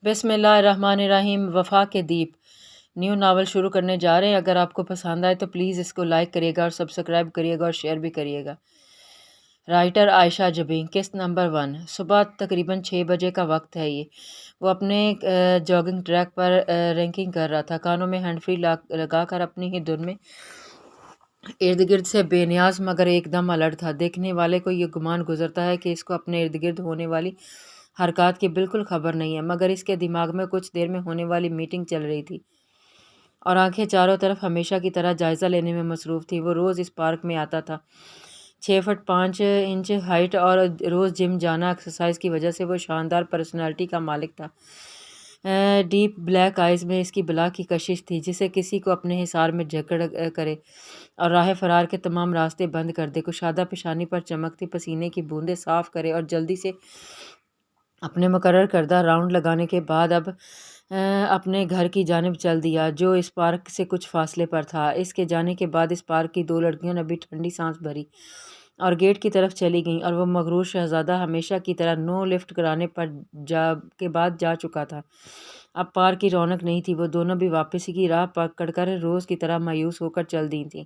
بسم اللہ الرحمن الرحیم۔ وفا کے دیپ نیو ناول شروع کرنے جا رہے ہیں۔ اگر آپ کو پسند آئے تو پلیز اس کو لائک کریے گا اور سبسکرائب کریے گا اور شیئر بھی کریے گا۔ رائٹر عائشہ جبیں۔ قسط نمبر 1۔ صبح تقریباً 6 بجے کا وقت ہے۔ وہ اپنے جاگنگ ٹریک پر رینکنگ کر رہا تھا، کانوں میں ہینڈ فری لگا کر اپنی ہی دھن میں ارد گرد سے بے نیاز مگر ایک دم الرٹ تھا۔ دیکھنے والے کو یہ گمان گزرتا ہے کہ اس کو اپنے ارد گرد ہونے والی حرکات کی بالکل خبر نہیں ہے، مگر اس کے دماغ میں کچھ دیر میں ہونے والی میٹنگ چل رہی تھی اور آنکھیں چاروں طرف ہمیشہ کی طرح جائزہ لینے میں مصروف تھی۔ وہ روز اس پارک میں آتا تھا، 6 فٹ 5 انچ ہائٹ، اور روز جم جانا ایکسرسائز کی وجہ سے وہ شاندار پرسنالٹی کا مالک تھا۔ ڈیپ بلیک آئیز میں اس کی بلا کی کشش تھی، جسے کسی کو اپنے حصار میں جکڑ کرے اور راہ فرار کے تمام راستے بند کر دے۔ کشادہ پیشانی پر چمکتی پسینے کی بوندیں صاف کرے اور جلدی سے اپنے مقرر کردہ راؤنڈ لگانے کے بعد اب اپنے گھر کی جانب چل دیا، جو اس پارک سے کچھ فاصلے پر تھا۔ اس کے جانے کے بعد اس پارک کی 2 لڑکیوں نے بھی ٹھنڈی سانس بھری اور گیٹ کی طرف چلی گئیں، اور وہ مغرور شہزادہ ہمیشہ کی طرح نو لفٹ کرانے پر کے بعد جا چکا تھا۔ اب پارک کی رونق نہیں تھی۔ وہ دونوں بھی واپسی کی راہ پکڑ کر روز کی طرح مایوس ہو کر چل دی تھیں۔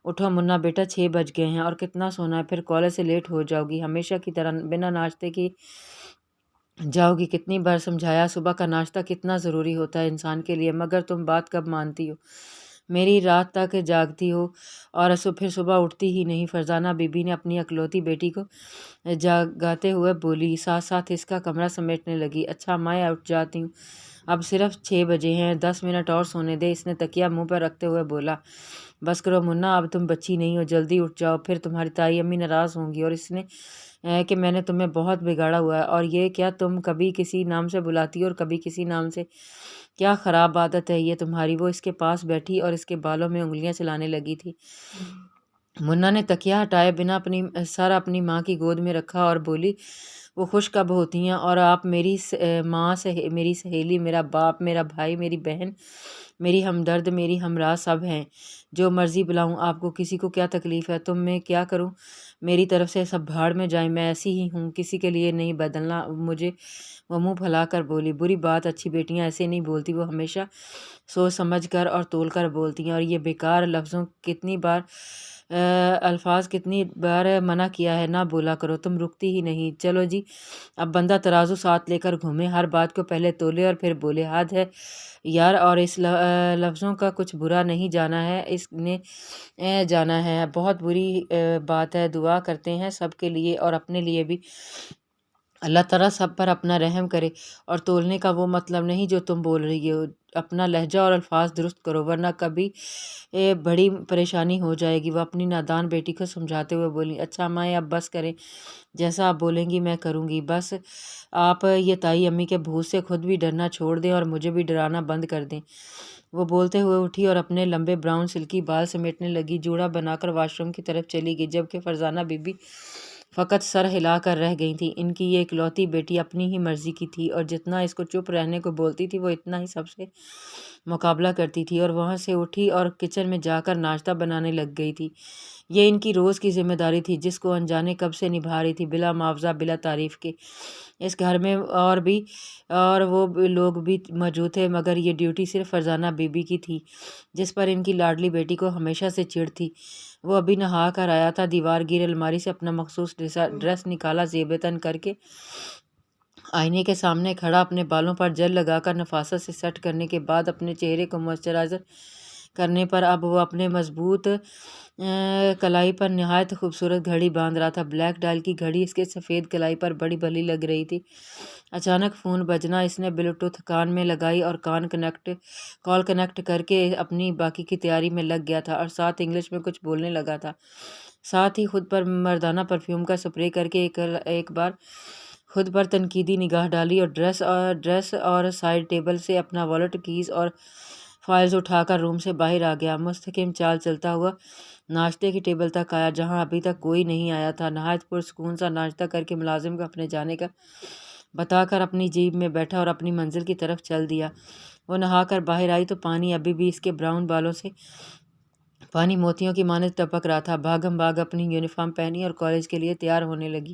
اٹھو منا بیٹا، 6 بج گئے ہیں اور کتنا سونا ہے، پھر کالج سے لیٹ ہو جاؤ گی، ہمیشہ کی طرح بنا ناشتے کی جاؤ گی۔ کتنی بار سمجھایا صبح کا ناشتہ کتنا ضروری ہوتا ہے انسان کے لیے، مگر تم بات کب مانتی ہو؟ میری رات تک جاگتی ہو اور پھر صبح اٹھتی ہی نہیں۔ فرزانہ بی بی نے اپنی اکلوتی بیٹی کو جاگاتے ہوئے بولی، ساتھ ساتھ اس کا کمرہ سمیٹنے لگی۔ اچھا میں اٹھ جاتی ہوں، اب صرف 6 بجے ہیں، 10 منٹ اور سونے دے، اس نے تکیہ منہ پر رکھتے ہوئے بولا۔ بس کرو منا، اب تم بچی نہیں ہو، جلدی اٹھ جاؤ، پھر تمہاری تائی امی ناراض ہوں گی اور اس نے کہ میں نے تمہیں بہت بگاڑا ہوا ہے۔ اور یہ کیا تم کبھی کسی نام سے بلاتی ہو اور کبھی کسی نام سے؟ کیا خراب عادت ہے یہ تمہاری؟ وہ اس کے پاس بیٹھی اور اس کے بالوں میں انگلیاں چلانے لگی تھی۔ منا نے تکیہ ہٹائے بنا سر اپنی ماں کی گود میں رکھا اور بولی، وہ خوش کب ہوتی ہیں، اور آپ میری ماں، میری سہیلی، میرا باپ، میرا بھائی، میری بہن، میری ہمدرد، میری ہمراہ سب ہیں۔ جو مرضی بلاؤں آپ کو، کسی کو کیا تکلیف ہے؟ تم میں کیا کروں؟ میری طرف سے سب بھاڑ میں جائیں، میں ایسی ہی ہوں، کسی کے لیے نہیں بدلنا مجھے۔ وہ منہ پھیلا کر بولی، بری بات، اچھی بیٹیاں ایسے نہیں بولتی، وہ ہمیشہ سوچ سمجھ کر اور تول کر بولتی ہیں، اور یہ بیکار الفاظ کتنی بار منع کیا ہے، نہ بولا کرو، تم رکتی ہی نہیں۔ چلو جی، اب بندہ ترازو ساتھ لے کر گھومے، ہر بات کو پہلے تولے اور پھر بولے، حد ہے یار۔ اور اس لفظوں کا کچھ برا نہیں جانا ہے، اس نے جانا ہے، بہت بری بات ہے۔ دعا کرتے ہیں سب کے لیے اور اپنے لیے بھی، اللہ تعالیٰ سب پر اپنا رحم کرے۔ اور تولنے کا وہ مطلب نہیں جو تم بول رہی ہو، اپنا لہجہ اور الفاظ درست کرو ورنہ کبھی بڑی پریشانی ہو جائے گی۔ وہ اپنی نادان بیٹی کو سمجھاتے ہوئے بولی، اچھا مائیں، اب بس کریں، جیسا آپ بولیں گی میں کروں گی، بس آپ یہ تائی امی کے بھوت سے خود بھی ڈرنا چھوڑ دیں اور مجھے بھی ڈرانا بند کر دیں۔ وہ بولتے ہوئے اٹھی اور اپنے لمبے براؤن سلکی بال سمیٹنے لگی، جوڑا بنا کر واش روم کی طرف چلی گئی، جبکہ فرزانہ بی بی فقط سر ہلا کر رہ گئی تھی۔ ان کی یہ اکلوتی بیٹی اپنی ہی مرضی کی تھی اور جتنا اس کو چپ رہنے کو بولتی تھی وہ اتنا ہی سب سے مقابلہ کرتی تھی، اور وہاں سے اٹھی اور کچن میں جا کر ناشتہ بنانے لگ گئی تھی۔ یہ ان کی روز کی ذمہ داری تھی جس کو انجانے کب سے نبھا رہی تھی، بلا معاوضہ، بلا تعریف کے۔ اس گھر میں اور وہ لوگ بھی موجود تھے، مگر یہ ڈیوٹی صرف فرزانہ بی بی کی تھی، جس پر ان کی لاڈلی بیٹی کو ہمیشہ سے چڑ تھی۔ وہ ابھی نہا کر آیا تھا، دیوار گیر الماری سے اپنا مخصوص ڈریس نکالا، زیب تن کر کے آئینے کے سامنے کھڑا، اپنے بالوں پر جیل لگا کر نفاست سے سیٹ کرنے کے بعد اپنے چہرے کو موئسچرائز کرنے پر اب وہ اپنے مضبوط کلائی پر نہایت خوبصورت گھڑی باندھ رہا تھا۔ بلیک ڈائل کی گھڑی اس کے سفید کلائی پر بڑی بھلی لگ رہی تھی۔ اچانک فون بجنا، اس نے بلوٹوتھ کان میں لگائی اور کال کنیکٹ کر کے اپنی باقی کی تیاری میں لگ گیا تھا، اور ساتھ انگلش میں کچھ بولنے لگا تھا۔ ساتھ ہی خود پر مردانہ پرفیوم کا سپرے کر کے ایک بار خود پر تنقیدی نگاہ ڈالی اور ڈریس اور سائڈ ٹیبل سے اپنا والیٹ، کیز اور فائلز اٹھا کر روم سے باہر آ گیا۔ مستحکم چال چلتا ہوا ناشتے کی ٹیبل تک آیا، جہاں ابھی تک کوئی نہیں آیا تھا۔ نہایت پرسکون سا ناشتہ کر کے ملازم کو اپنے جانے کا بتا کر اپنی جیپ میں بیٹھا اور اپنی منزل کی طرف چل دیا۔ وہ نہا کر باہر آئی تو پانی ابھی بھی اس کے براؤن بالوں سے پانی موتیوں کی مانند ٹپک رہا تھا۔ بھاگم بھاگ اپنی یونیفارم پہنی اور کالج کے لیے تیار ہونے لگی۔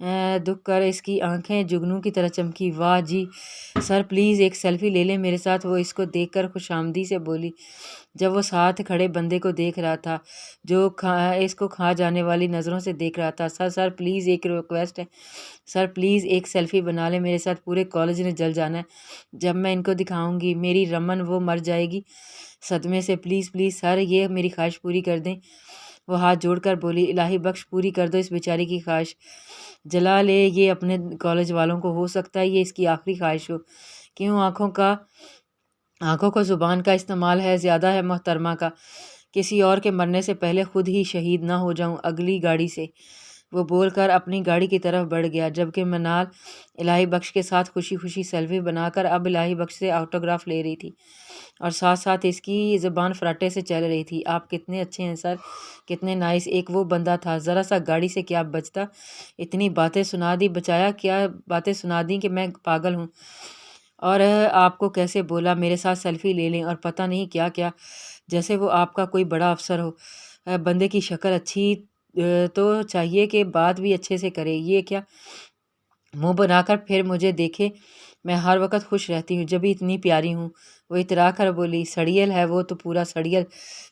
دکھ کر اس کی آنکھیں جگنو کی طرح چمکی۔ واہ جی سر پلیز ایک سیلفی لے لیں میرے ساتھ، وہ اس کو دیکھ کر خوش آمدی سے بولی جب وہ ساتھ کھڑے بندے کو دیکھ رہا تھا جو اس کو کھا جانے والی نظروں سے دیکھ رہا تھا۔ سر پلیز ایک ریکویسٹ ہے، سر پلیز ایک سیلفی بنا لیں میرے ساتھ، پورے کالج نے جل جانا ہے جب میں ان کو دکھاؤں گی، میری رمن وہ مر جائے گی صدمے سے، پلیز پلیز سر یہ میری خواہش پوری کر دیں۔ وہ ہاتھ جوڑ کر بولی الہی بخش پوری کر دو اس بیچاری کی خواہش، جلا لے یہ اپنے کالج والوں کو، ہو سکتا ہے یہ اس کی آخری خواہش ہو۔ کیوں آنکھوں کو زبان کا استعمال ہے زیادہ ہے محترمہ کا، کسی اور کے مرنے سے پہلے خود ہی شہید نہ ہو جاؤں اگلی گاڑی سے، وہ بول کر اپنی گاڑی کی طرف بڑھ گیا، جبکہ منال الہی بخش کے ساتھ خوشی خوشی سیلفی بنا کر اب الہی بخش سے آٹوگراف لے رہی تھی اور ساتھ ساتھ اس کی زبان فراٹے سے چل رہی تھی۔ آپ کتنے اچھے ہیں سر، کتنے نائس، ایک وہ بندہ تھا، ذرا سا گاڑی سے کیا بچتا، اتنی باتیں سنا دی، بچایا کیا باتیں سنا دی کہ میں پاگل ہوں، اور آپ کو کیسے بولا میرے ساتھ سیلفی لے لیں، اور پتہ نہیں کیا کیا، جیسے وہ آپ کا کوئی بڑا افسر ہو۔ بندے کی شکل اچھی تو چاہیے کہ بات بھی اچھے سے کرے، یہ کیا منہ بنا کر پھر مجھے دیکھے، میں ہر وقت خوش رہتی ہوں جب بھی اتنی پیاری ہوں۔ وہ اترا کر بولی سڑیل ہے وہ تو، پورا سڑیل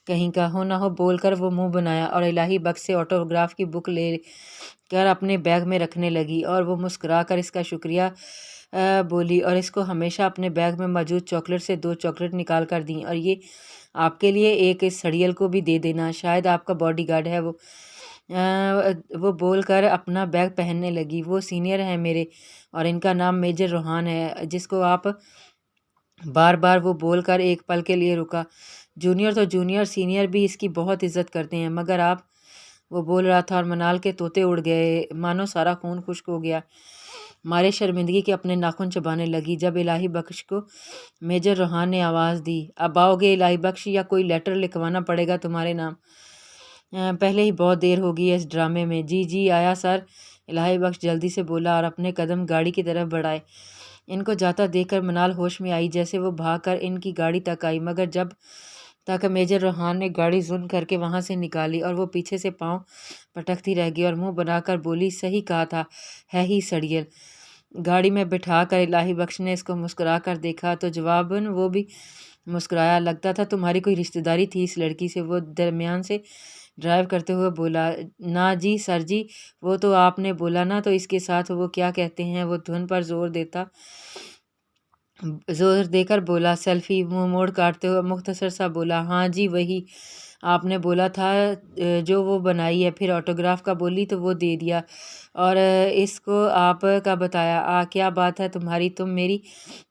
کہیں کا ہو نہ ہو، بول کر وہ منہ بنایا اور الہی بخش سے آٹوگراف کی بک لے کر اپنے بیگ میں رکھنے لگی، اور وہ مسکرا کر اس کا شکریہ بولی اور اس کو ہمیشہ اپنے بیگ میں موجود چاکلیٹ سے 2 چاکلیٹ نکال کر دیں، اور یہ آپ کے لیے ایک اس سڑیل کو بھی دے دینا، شاید آپ کا باڈی گارڈ ہے وہ بول کر اپنا بیگ پہننے لگی۔ وہ سینئر ہیں میرے اور ان کا نام میجر روحان ہے، جس کو آپ بار بار، وہ بول کر ایک پل کے لیے رکا۔ جونیئر تو جونیئر، سینئر بھی اس کی بہت عزت کرتے ہیں، مگر آپ، وہ بول رہا تھا اور منال کے طوطے اڑ گئے، مانو سارا خون خشک ہو گیا، مارے شرمندگی کے اپنے ناخن چبانے لگی جب الہی بخش کو میجر روحان نے آواز دی اب آؤ گے الہی بخش، یا کوئی لیٹر لکھوانا پڑے گا تمہارے نام، پہلے ہی بہت دیر ہو گئی ہے اس ڈرامے میں۔ جی جی آیا سر، الہی بخش جلدی سے بولا اور اپنے قدم گاڑی کی طرف بڑھائے۔ ان کو جاتا دیکھ کر منال ہوش میں آئی، جیسے وہ بھاگ کر ان کی گاڑی تک آئی، مگر جب تک میجر روحان نے گاڑی زن کر کے وہاں سے نکالی اور وہ پیچھے سے پاؤں پٹکتی رہ گئی اور منہ بنا کر بولی صحیح کہا تھا، ہے ہی سڑیل۔ گاڑی میں بٹھا کر الہی بخش نے اس کو مسکرا کر دیکھا تو جواباً وہ بھی مسکرایا، لگتا تھا تمہاری کوئی رشتہ داری تھی اس لڑکی سے، وہ درمیان سے ڈرائیو کرتے ہوئے بولا۔ نا جی سر جی، وہ تو آپ نے بولا نا، تو اس کے ساتھ وہ کیا کہتے ہیں، وہ دھن پر زور دے کر بولا سیلفی، منہ موڑ کاٹتے ہوئے مختصر سا بولا ہاں جی وہی آپ نے بولا تھا جو وہ بنائی ہے، پھر آٹوگراف کا بولی تو وہ دے دیا، اور اس کو آپ کا بتایا۔ کیا بات ہے تمہاری، تم میری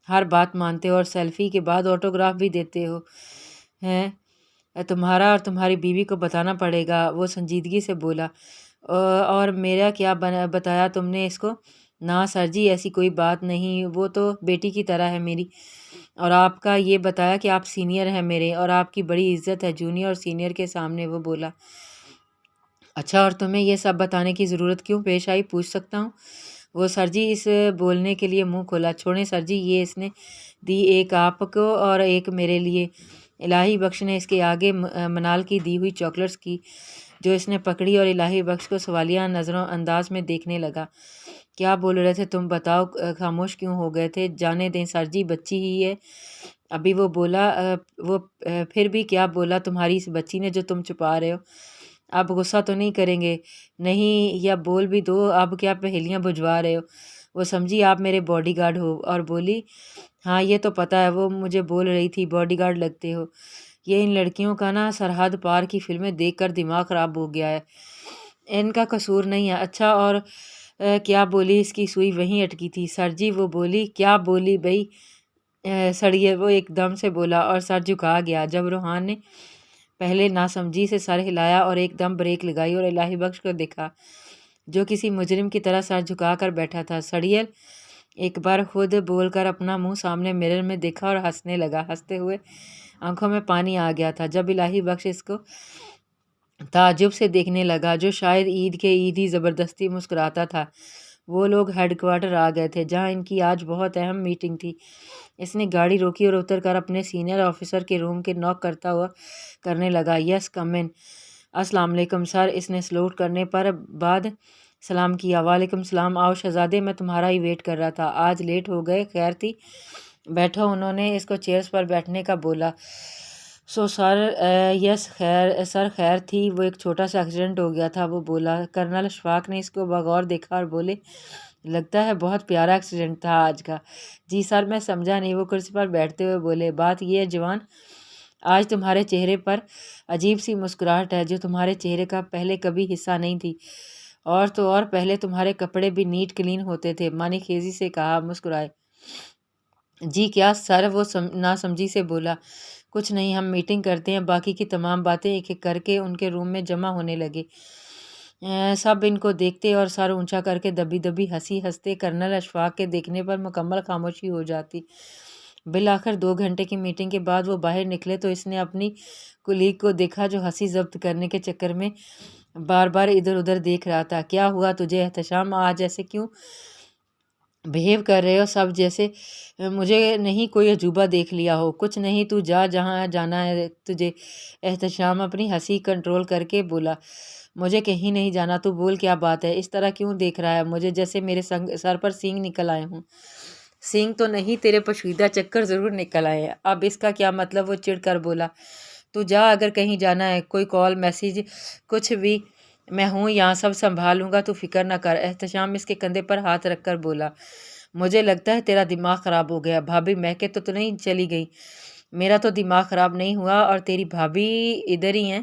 ہر بات مانتے ہو اور سیلفی کے بعد آٹوگراف بھی دیتے ہو ہیں، تمہارا اور تمہاری بیوی کو بتانا پڑے گا، وہ سنجیدگی سے بولا۔ اور میرا کیا بتایا تم نے اس کو؟ نا سر جی ایسی کوئی بات نہیں، وہ تو بیٹی کی طرح ہے میری، اور آپ کا یہ بتایا کہ آپ سینئر ہیں میرے اور آپ کی بڑی عزت ہے جونیئر اور سینئر کے سامنے، وہ بولا۔ اچھا اور تمہیں یہ سب بتانے کی ضرورت کیوں پیش آئی، پوچھ سکتا ہوں؟ وہ سر جی اس بولنے کے لیے منہ کھولا۔ چھوڑیں سر جی، یہ اس نے دی، ایک آپ کو اور ایک میرے لیے۔ الہی بخش نے اس کے آگے منال کی دی ہوئی چاکلیٹس کی جو اس نے پکڑی اور الہی بخش کو سوالیہ نظروں انداز میں دیکھنے لگا۔ کیا بول رہے تھے تم بتاؤ، خاموش کیوں ہو گئے تھے؟ جانے دیں سر جی، بچی ہی ہے ابھی، وہ بولا۔ وہ پھر بھی کیا بولا تمہاری اس بچی نے جو تم چھپا رہے ہو؟ اب غصہ تو نہیں کریں گے؟ نہیں، یا بول بھی دو، اب کیا پہیلیاں بجھوا رہے ہو؟ وہ سمجھی آپ میرے باڈی گارڈ ہو اور بولی ہاں یہ تو پتہ ہے، وہ مجھے بول رہی تھی باڈی گارڈ لگتے ہو۔ یہ ان لڑکیوں کا نا سرحد پار کی فلمیں دیکھ کر دماغ خراب ہو گیا ہے، ان کا قصور نہیں ہے۔ اچھا اور کیا بولی؟ اس کی سوئی وہیں اٹکی تھی۔ سر جی وہ بولی، کیا بولی بھئی سڑیے، وہ ایک دم سے بولا اور سر جھکا گیا جب روحان نے پہلے ناسمجھی سے سر ہلایا اور ایک دم بریک لگائی اور الہی بخش کو دیکھا جو کسی مجرم کی طرح سر جھکا کر بیٹھا تھا۔ سڑیل ایک بار خود بول کر اپنا منہ سامنے مرر میں دیکھا اور ہنسنے لگا، ہنستے ہوئے آنکھوں میں پانی آ گیا تھا جب الہی بخش اس کو تعجب سے دیکھنے لگا، جو شاید عید کے عید ہی زبردستی مسکراتا تھا۔ وہ لوگ ہیڈ کوارٹر آ گئے تھے جہاں ان کی آج بہت اہم میٹنگ تھی۔ اس نے گاڑی روکی اور اتر کر اپنے سینئر آفیسر کے روم کے نوک کرتا ہوا کرنے لگا۔ یس کم ان۔ السلام علیکم سر، اس نے سلوٹ کرنے پر بعد سلام کیا۔ وعلیکم السلام، آؤ شہزادے، میں تمہارا ہی ویٹ کر رہا تھا، آج لیٹ ہو گئے، خیر تھی؟ بیٹھو۔ انہوں نے اس کو چیئرز پر بیٹھنے کا بولا۔ سر یس خیر سر، خیر تھی، وہ ایک چھوٹا سا ایکسیڈنٹ ہو گیا تھا، وہ بولا۔ کرنل اشفاق نے اس کو بغور دیکھا اور بولے، لگتا ہے بہت پیارا ایکسیڈنٹ تھا آج کا۔ جی سر، میں سمجھا نہیں، وہ کرسی پر بیٹھتے ہوئے بولے۔ بات یہ ہے جوان، آج تمہارے چہرے پر عجیب سی مسکراہٹ ہے جو تمہارے چہرے کا پہلے کبھی حصہ نہیں تھی، اور تو اور پہلے تمہارے کپڑے بھی نیٹ کلین ہوتے تھے۔ مانی خیزی سے کہا، مسکرائے۔ جی کیا سر؟ وہ ناسمجھی سے بولا۔ کچھ نہیں، ہم میٹنگ کرتے ہیں۔ باقی کی تمام باتیں ایک ایک کر کے ان کے روم میں جمع ہونے لگے۔ سب ان کو دیکھتے اور سر اونچا کر کے دبی دبی ہنسی ہنستے۔ کرنل اشفاق کے دیکھنے پر مکمل خاموشی ہو جاتی۔ بالآخر 2 گھنٹے کی میٹنگ کے بعد وہ باہر نکلے تو اس نے اپنی کلیگ کو دیکھا جو ہنسی ضبط کرنے کے چکر میں بار بار ادھر ادھر دیکھ رہا تھا۔ کیا ہوا تجھے احتشام؟ آج ایسے کیوں بہیو کر رہے ہو سب جیسے مجھے نہیں کوئی عجوبہ دیکھ لیا ہو؟ کچھ نہیں، تو جا جہاں جانا ہے تجھے۔ احتشام اپنی ہنسی کنٹرول کر کے بولا۔ مجھے کہیں نہیں جانا، تو بول کیا بات ہے؟ اس طرح کیوں دیکھ رہا ہے مجھے جیسے میرے سر پر سینگ نکل آئے ہوں؟ سینگ تو نہیں، تیرے پوشیدہ چکر ضرور نکل آئے ہیں۔ اب اس کا کیا مطلب؟ وہ چڑ کر بولا۔ تو جا، اگر کہیں جانا ہے، کوئی کال میسیج کچھ بھی، میں ہوں یہاں، سب سنبھال لوں گا، تو فکر نہ کر۔ احتشام اس کے کندھے پر ہاتھ رکھ کر بولا۔ مجھے لگتا ہے تیرا دماغ خراب ہو گیا۔ بھابھی مہکے تو نہیں چلی گئی؟ میرا تو دماغ خراب نہیں ہوا، اور تیری بھابھی ادھر ہی ہیں،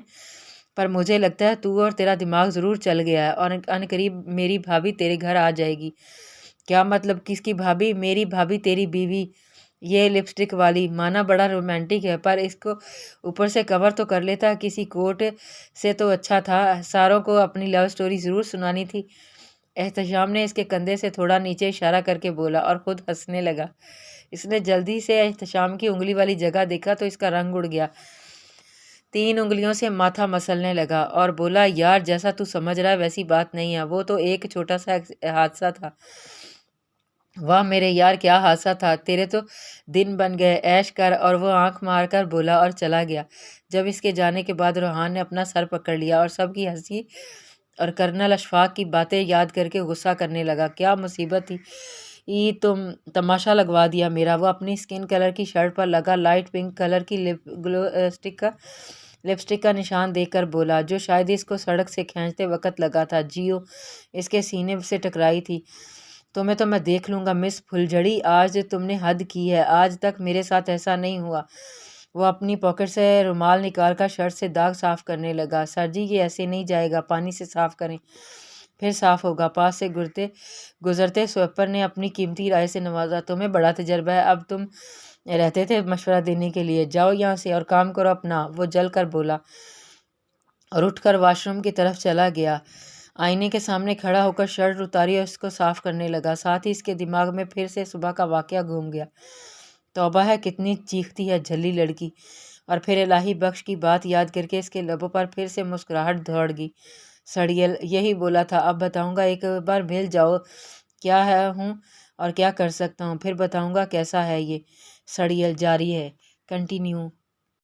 پر مجھے لگتا ہے تو اور تیرا دماغ ضرور چل گیا ہے، اور ان قریب میری بھابھی تیرے گھر آ جائے گی۔ کیا مطلب؟ کس کی بھابھی؟ میری بھابھی، تیری بیوی، یہ لپسٹک والی۔ مانا بڑا رومانٹک ہے، پر اس کو اوپر سے کور تو کر لیتا کسی کوٹ سے تو اچھا تھا۔ ساروں کو اپنی لو سٹوری ضرور سنانی تھی۔ احتشام نے اس کے کندھے سے تھوڑا نیچے اشارہ کر کے بولا، اور خود ہنسنے لگا۔ اس نے جلدی سے احتشام کی انگلی والی جگہ دیکھا تو اس کا رنگ اڑ گیا۔ 3 انگلیوں سے ماتھا مسلنے لگا اور بولا، یار جیسا تو سمجھ رہا ہے ویسی بات نہیں ہے، وہ تو ایک چھوٹا سا حادثہ تھا۔ واہ میرے یار، کیا حادثہ تھا؟ تیرے تو دن بن گئے، عیش کر۔ اور وہ آنکھ مار کر بولا اور چلا گیا۔ جب اس کے جانے کے بعد روحان نے اپنا سر پکڑ لیا اور سب کی ہنسی اور کرنل اشفاق کی باتیں یاد کر کے غصہ کرنے لگا۔ کیا مصیبت تھی، تم تماشا لگوا دیا میرا۔ وہ اپنی سکن کلر کی شرٹ پر لگا لائٹ پنک کلر کی لپسٹک کا نشان دیکھ کر بولا، جو شاید اس کو سڑک سے کھینچتے وقت لگا تھا۔ جیو اس کے سینے سے ٹکرائی تھی۔ تمہیں تو میں دیکھ لوں گا مس پھلجھڑی، آج تم نے حد کی ہے، آج تک میرے ساتھ ایسا نہیں ہوا۔ وہ اپنی پاکٹ سے رومال نکال کر شرٹ سے داغ صاف کرنے لگا۔ سر جی، یہ ایسے نہیں جائے گا، پانی سے صاف کریں، پھر صاف ہوگا۔ پاس سے گزرتے سویپر نے اپنی قیمتی رائے سے نوازا۔ تمہیں بڑا تجربہ ہے، اب تم رہتے تھے مشورہ دینے کے لیے، جاؤ یہاں سے اور کام کرو اپنا۔ وہ جل کر بولا اور اٹھ کر واش روم کی طرف چلا گیا۔ آئینے کے سامنے کھڑا ہو کر شرٹ اتاری اور اس کو صاف کرنے لگا۔ ساتھ ہی اس کے دماغ میں پھر سے صبح کا واقعہ گھوم گیا۔ توبہ ہے، کتنی چیختی ہے جھلی لڑکی۔ اور پھر الہی بخش کی بات یاد کر کے اس کے لبوں پر پھر سے مسکراہٹ دوڑ گئی۔ سڑیل، یہی بولا تھا، اب بتاؤں گا، ایک بار مل جاؤ، کیا ہے ہوں اور کیا کر سکتا ہوں، پھر بتاؤں گا کیسا ہے یہ۔ سڑیل جاری ہے، کنٹینیو۔